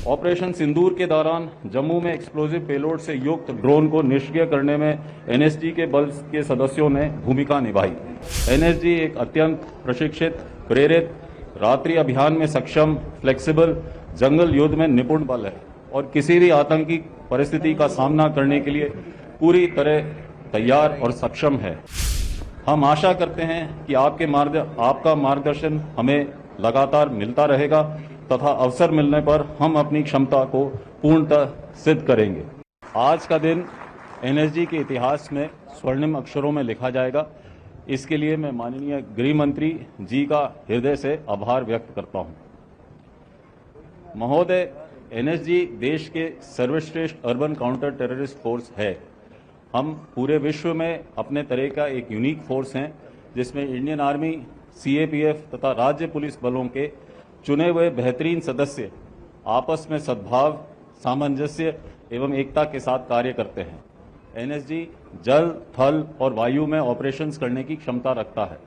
Operation सिंदूर के दौरान जम्मू में एक्सप्लोजिव पेलोड से युक्त ड्रोन को निष्क्रिय करने में एनएसजी के बल के सदस्यों ने भूमिका निभाई। एनएसजी एक अत्यंत प्रशिक्षित, प्रेरित, रात्रि अभियान में सक्षम, फ्लेक्सिबल, जंगल युद्ध में निपुण बल है और किसी भी आतंकी परिस्थिति का सामना करने के लिए पूरी तरह तैयार और सक्षम है। हम आशा करते हैं कि आपका मार्गदर्शन हमें लगातार मिलता रहेगा तथा अवसर मिलने पर हम अपनी क्षमता को पूर्णतः सिद्ध करेंगे। आज का दिन एनएसजी के इतिहास में स्वर्णिम अक्षरों में लिखा जाएगा। इसके लिए मैं माननीय गृह मंत्री जी का हृदय से आभार व्यक्त करता हूं। महोदय, एनएसजी देश के सर्वश्रेष्ठ अर्बन काउंटर टेररिस्ट फोर्स है। हम पूरे विश्व में अपने तरह का एक यूनिक फोर्स हैं, जिसमें इंडियन आर्मी, सीएपीएफ तथा राज्य पुलिस बलों के चुने हुए बेहतरीन सदस्य आपस में सद्भाव, सामंजस्य एवं एकता के साथ कार्य करते हैं। एनएसजी जल, थल और वायु में ऑपरेशंस करने की क्षमता रखता है।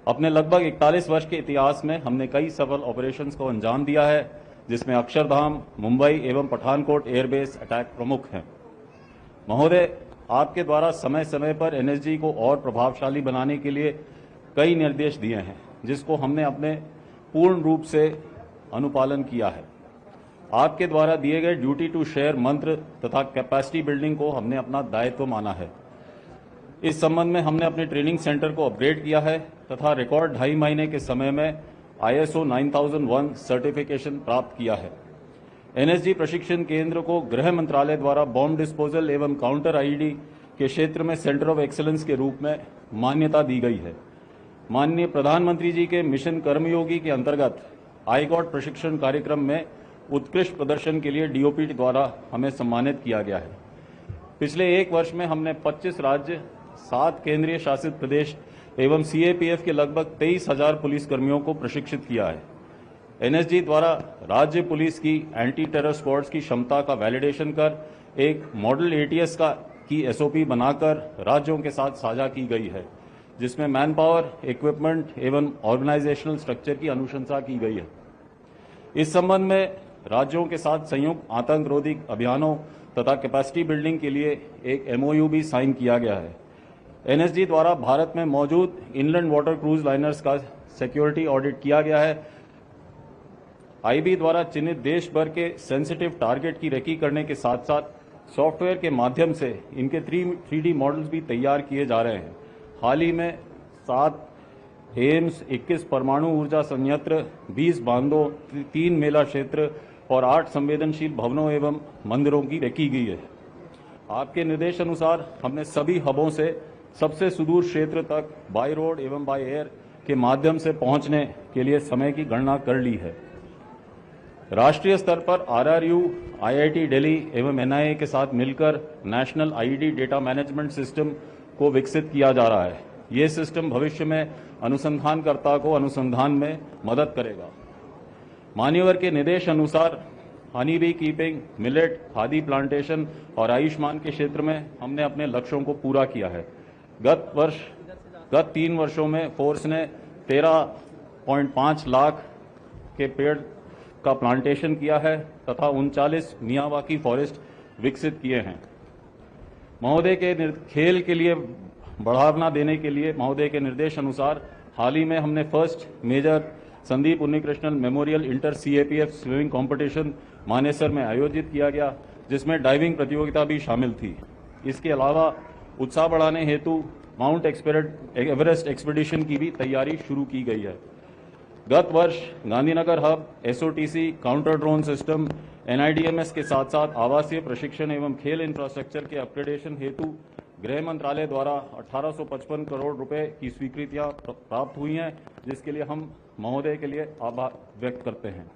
अपने लगभग 41 वर्ष के इतिहास में हमने कई सफल ऑपरेशंस को अंजाम दिया है, जिसमें अक्षरधाम, मुंबई एवं पठानकोट एयरबेस अटैक प्रमुख हैं। महोदय, आपके द्वारा समय समय पर एनएसजी को और प्रभावशाली बनाने के लिए कई निर्देश दिए हैं, जिसको हमने अपने पूर्ण रूप से अनुपालन किया है। आपके द्वारा दिए गए ड्यूटी टू शेयर मंत्र तथा कैपेसिटी बिल्डिंग को हमने अपना दायित्व माना है। इस संबंध में हमने अपने ट्रेनिंग सेंटर को अपग्रेड किया है तथा रिकॉर्ड 2.5 महीने के समय में ISO 9001 सर्टिफिकेशन प्राप्त किया है। एनएसजी प्रशिक्षण केंद्र को गृह मंत्रालय द्वारा बॉम्ब डिस्पोजल एवं काउंटर आईडी के क्षेत्र में सेंटर ऑफ एक्सीलेंस के रूप में मान्यता दी गई है। माननीय प्रधानमंत्री जी के मिशन कर्मयोगी के अंतर्गत आईगॉट प्रशिक्षण कार्यक्रम में उत्कृष्ट प्रदर्शन के लिए डीओपी द्वारा हमें सम्मानित किया गया है। पिछले एक वर्ष में हमने 25 राज्य, 7 केंद्रीय शासित प्रदेश एवं सीएपीएफ के लगभग 23,000 पुलिसकर्मियों को प्रशिक्षित किया है। एनएसजी द्वारा राज्य पुलिस की एंटी टेरर स्क्वाड्स की क्षमता का वैलिडेशन कर एक मॉडल एटीएस की एसओपी बनाकर राज्यों के साथ साझा की गई है, जिसमें मैन पावर, इक्विपमेंट एवं ऑर्गेनाइजेशनल स्ट्रक्चर की अनुशंसा की गई है। इस संबंध में राज्यों के साथ संयुक्त आतंकरोधी अभियानों तथा कैपेसिटी बिल्डिंग के लिए एक एमओयू भी साइन किया गया है। एनएसजी द्वारा भारत में मौजूद इनलैंड वाटर क्रूज लाइनर्स का सिक्योरिटी ऑडिट किया गया है। आईबी द्वारा चिन्हित देश भर के सेंसिटिव टारगेट की रेकी करने के साथ साथ सॉफ्टवेयर के माध्यम से इनके 3D मॉडल्स भी तैयार किए जा रहे हैं। हाल ही में 7 एम्स, 21 परमाणु ऊर्जा संयंत्र, 20 बांधों, 3 मेला क्षेत्र और 8 संवेदनशील भवनों एवं मंदिरों की रेकी गई है। आपके निर्देश अनुसार हमने सभी हबों से सबसे सुदूर क्षेत्र तक बाय रोड एवं बाय एयर के माध्यम से पहुंचने के लिए समय की गणना कर ली है। राष्ट्रीय स्तर पर आरआरयू, आईआईटी दिल्ली एवं एनआईए के साथ मिलकर national IED data management system को विकसित किया जा रहा है। ये सिस्टम भविष्य में अनुसंधानकर्ता को अनुसंधान में मदद करेगा। मान्यवर के निर्देश अनुसार honey bee keeping, millet, khadi plantation और आयुष्मान के क्षेत्र में हमने अपने लक्ष्यों को पूरा किया है। गत 3 वर्षों में फोर्स ने 13.5 लाख के पेड़ का प्लांटेशन किया है तथा 39 मियावाकी फॉरेस्ट विकसित किए हैं। महोदय के खेल के लिए बढ़ावा देने के लिए महोदय के निर्देश अनुसार हाल ही में हमने first major Sandeep Unnikrishnan memorial inter CAPF swimming competition Manesar में आयोजित किया गया, जिसमें डाइविंग प्रतियोगिता भी शामिल थी। इसके अलावा उत्साह बढ़ाने हेतु माउंट एवरेस्ट एक्सपीडिशन की भी तैयारी शुरू की गई है। गत वर्ष Gandhinagar hub, SOTC, counter drone system, NIDMS के साथ साथ आवासीय प्रशिक्षण एवं खेल इंफ्रास्ट्रक्चर के अपग्रेडेशन हेतु गृह मंत्रालय द्वारा 1855 करोड़ रुपए की स्वीकृतियां प्राप्त हुई हैं, जिसके लिए हम महोदय के लिए आभार व्यक्त करते हैं।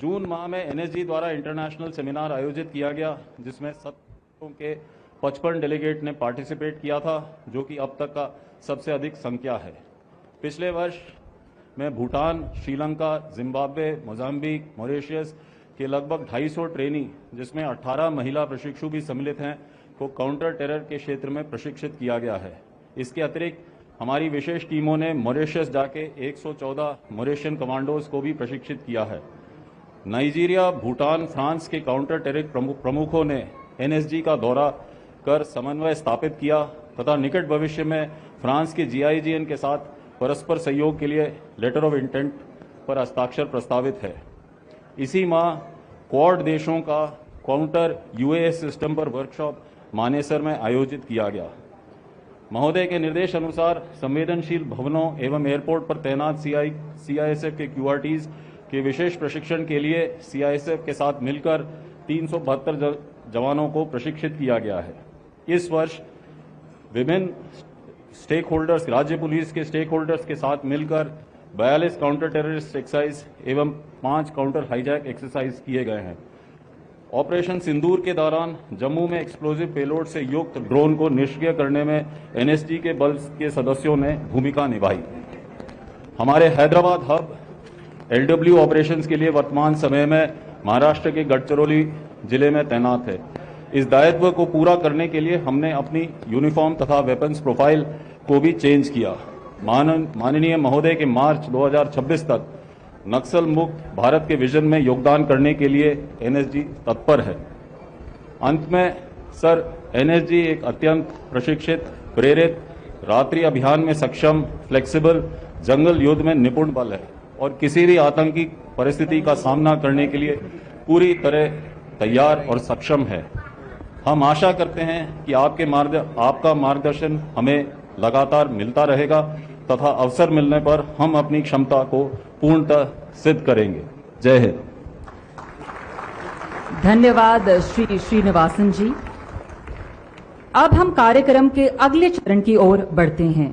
जून माह में एनएसजी द्वारा इंटरनेशनल सेमिनार आयोजित किया गया, जिसमें 70 के 55 डेलीगेट ने पार्टिसिपेट किया था, जो कि अब तक का सबसे अधिक संख्या है। पिछले वर्ष में Bhutan, Sri Lanka, Zimbabwe, Mozambique, Mauritius के लगभग 250 ट्रेनी, जिसमें 18 महिला प्रशिक्षु भी सम्मिलित हैं, को काउंटर टेरर के क्षेत्र में प्रशिक्षित किया गया है। इसके अतिरिक्त हमारी विशेष टीमों ने मॉरिशस जाके 114 मॉरिशियन कमांडोज को भी प्रशिक्षित किया है। नाइजीरिया, भूटान, फ्रांस के काउंटर टेरर प्रमुखों ने एनएसजी का दौरा कर समन्वय स्थापित किया तथा निकट भविष्य में फ्रांस के जीआईजीएन के साथ परस्पर सहयोग के लिए लेटर ऑफ इंटेंट पर हस्ताक्षर प्रस्तावित है। इसी माह क्वाड देशों का काउंटर यूएएस सिस्टम पर वर्कशॉप मानेसर में आयोजित किया गया। महोदय के निर्देश अनुसार संवेदनशील भवनों एवं एयरपोर्ट पर तैनात सीआईएसएफ के क्यूआरटीज के विशेष प्रशिक्षण के लिए सीआईएसएफ के साथ मिलकर 372 जवानों को प्रशिक्षित किया गया है। इस वर्ष विभिन्न स्टेक होल्डर्स, राज्य पुलिस के स्टेक होल्डर्स के साथ मिलकर 42 काउंटर टेररिस्ट एक्सरसाइज एवं 5 काउंटर हाईजैक एक्सरसाइज किए गए हैं। ऑपरेशन सिंदूर के दौरान जम्मू में एक्सप्लोजिव पेलोड से युक्त ड्रोन को निष्क्रिय करने में एनएसजी के बल के सदस्यों ने भूमिका निभाई। हमारे हैदराबाद हब एलडब्ल्यू ऑपरेशंस के लिए वर्तमान समय में महाराष्ट्र के गढ़चिरौली जिले में तैनात है। इस दायित्व को पूरा करने के लिए हमने अपनी यूनिफॉर्म तथा वेपन्स प्रोफाइल को भी चेंज किया। माननीय महोदय के मार्च 2026 तक नक्सल मुक्त भारत के विजन में योगदान करने के लिए एनएसजी तत्पर है। अंत में सर, एनएसजी एक अत्यंत प्रशिक्षित, प्रेरित, रात्रि अभियान में सक्षम, फ्लेक्सिबल, जंगल युद्ध में निपुण बल है और किसी भी आतंकी परिस्थिति का सामना करने के लिए पूरी तरह तैयार और सक्षम है। हम आशा करते हैं कि आपका मार्गदर्शन हमें लगातार मिलता रहेगा तथा अवसर मिलने पर हम अपनी क्षमता को पूर्णतः सिद्ध करेंगे। जय हिंद। धन्यवाद श्री श्रीनिवासन जी। अब हम कार्यक्रम के अगले चरण की ओर बढ़ते हैं।